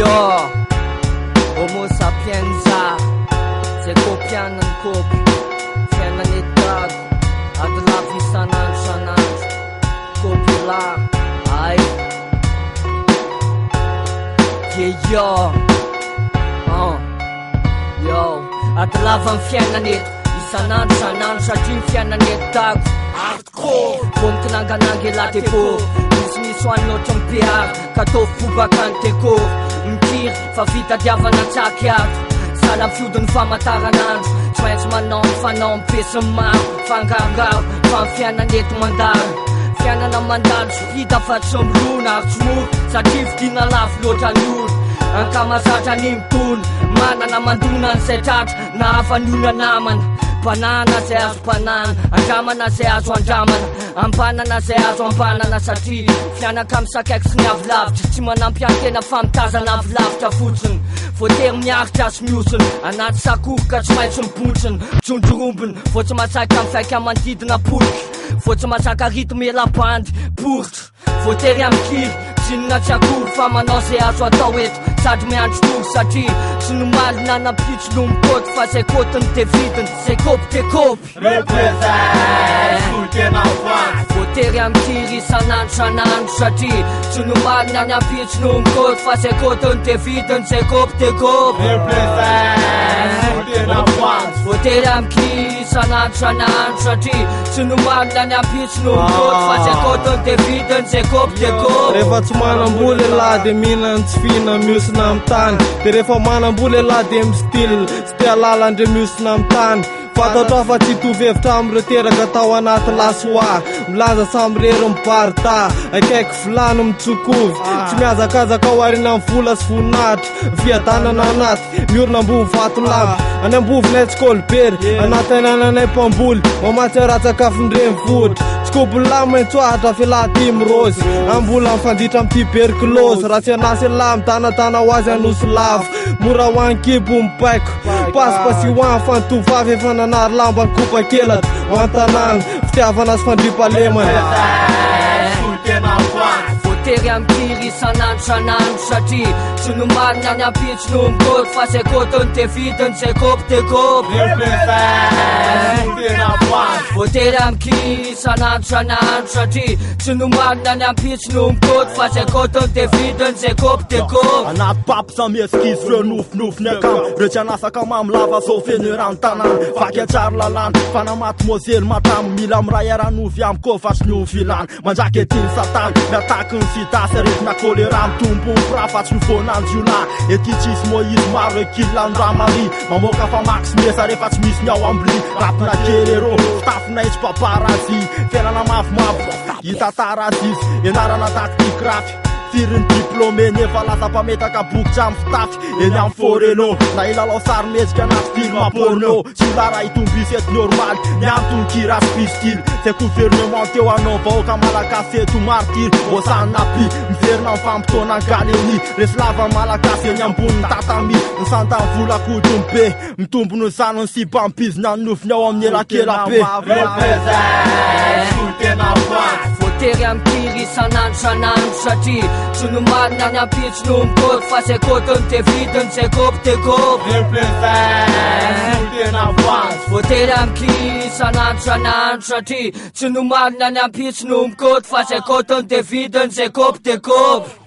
Yo, homo sapienza, se copiano in copia, fiananetato, ad la visananza, copia là, ai. Yeah, yo, ad la van fiananet, isananza, jim fiananetato, hardcore, vonkinanganangelate po. Soanno champiar, katofo bakanteko Mikiry, fa fitadiavana tsakiato Sala fiodiny famataranandro Tsy maintsy manao mifanaompesiny maro Fangarogaro, fa ny fiainaneto mandalo Fiainana mandalo, tsy hita fa tsy milona Ary tsy moro, satria vidina lafo loatra ny olo Ankamasatra ny mitony Manana mandona n'izay tratra Na hafanona namana Mpanana zay azo mpanana Andramana zay azo andramana Ampanana zay azo ampanana Satria fianaka misakaiky sy ny avolavitra Tsy manampy antena fa mitazana avolavitra fotsiny Voatery miaritra sy miosiny Anaty sakovoka tsy maintsy mibotsiny Jonjorombiny Vao tsy masaka mifaika manodidina poliky Vao tsy masaka rytme elabandy Poritra Voatery amikiry Zinona tsy akory fa manao zay azo atao eto Sady miandro toro satria Tsy nomaly nanapitso no mikoty Fa zay kotiny de vidiny Zay kopy de kopy Represent Olo tena voanty Voatery amikiry sanandro Satria Tsy nomaly nanapitso no mikoty Fa zay kotiny de vidiny Zay kopy de kopy Represent Olo tena voanty Voatery amikiry sanandro Satria Tsy nomaly nanapitso no mikoty Fa zay kotiny de vidiny Zay kopy de kopy Rehefa tsy manamboly lahy de mihinany tsy fihina miosina amin'ny tany De rehefa manamboly lahy de mistily Tsy te halala andre miosina amin'ny tany Fatatra fa tsy tovevitra amire teraka tao anaty lasoa Milanja samy rery mibarita Akaiky vilany mitsokovy Tsy miazakazaka ao arina amin'ny vola sy voninahitra Fiadanana anaty miorina ambony vato lavy Any ambovonay tsy kolibery Anaty ananay mpamboly Mamatsy aratsakafon-dreny vohitra Skobony lahy maintsoahatra fialahatimy rosy Ambola mifanditra amin'ny tuberculose Raha tsy anasy lahy mitanatana ho azy anosy lavo Mora ho any kibo mipaiko Pasipasy ho any fantovavy efa nanary lamba ny kopa kelatra Ho an-tanàna fitiavana sy fandripalemana Olo tena voanty Voatery amikiry sanandro Satria Tsy nomaly nanapitso no mikoty Fa zay kotiny de vidiny Zay kopy de kopy Represent Olo tena voanty Voatery amikiry sanandro Satria Tsy nomaly nanapitso no mikoty Fa zay kotiny de vidiny Zay kopy de kopy Anaty papo sa mieskizy reo nofinofiny akamo Reo tsy anasaka mamilava zao feny rano tanana Vaky atsary lalana Fanamaty mozely matamo Mila amiray aranovy am kofatsy ny vilany Mandraky etiny satany Miataky ny sidasy aretina kolera Mitombo ny prafatsy ny vonanzy io lahy Ety tsisy moizy maro ekilany ramary Mamoaka fa max mesa rehefa tsy misy ny ao ambli Rapina kely ero Fitafina itsy paparazy Fiainana mavomavo Hitatarazy izy Enarana taktiky rafy Tiriny diplôme nefa lasa mpametaka boky amy fitafy Eny amy foreno Na ilalao sary mezika anaty film porno Tsy lara itombisy eto normal Ny antony kirasy pistily Se gouvernement teo anao vahoaka malagasy eto martyr Bosany napi Miverina ny fampitona galeni Resy lava malagasy eny ambony tatami Ny santany vola kodiny be Mitombo ny zanony sy bampizina ny nofiny ao amin'ny elakela be Represent Olo tena voanty Voatery amikiry sanandro Satria Tsy nomaly nanapitso no mikoty Fa zay kotiny de vidiny Zay kopy de kopy Represent Olo tena voanty Voatery amikiry sanandro Satria Tsy nomaly nanapitso no mikoty Fa zay kotiny de vidiny Zay kopy de kopy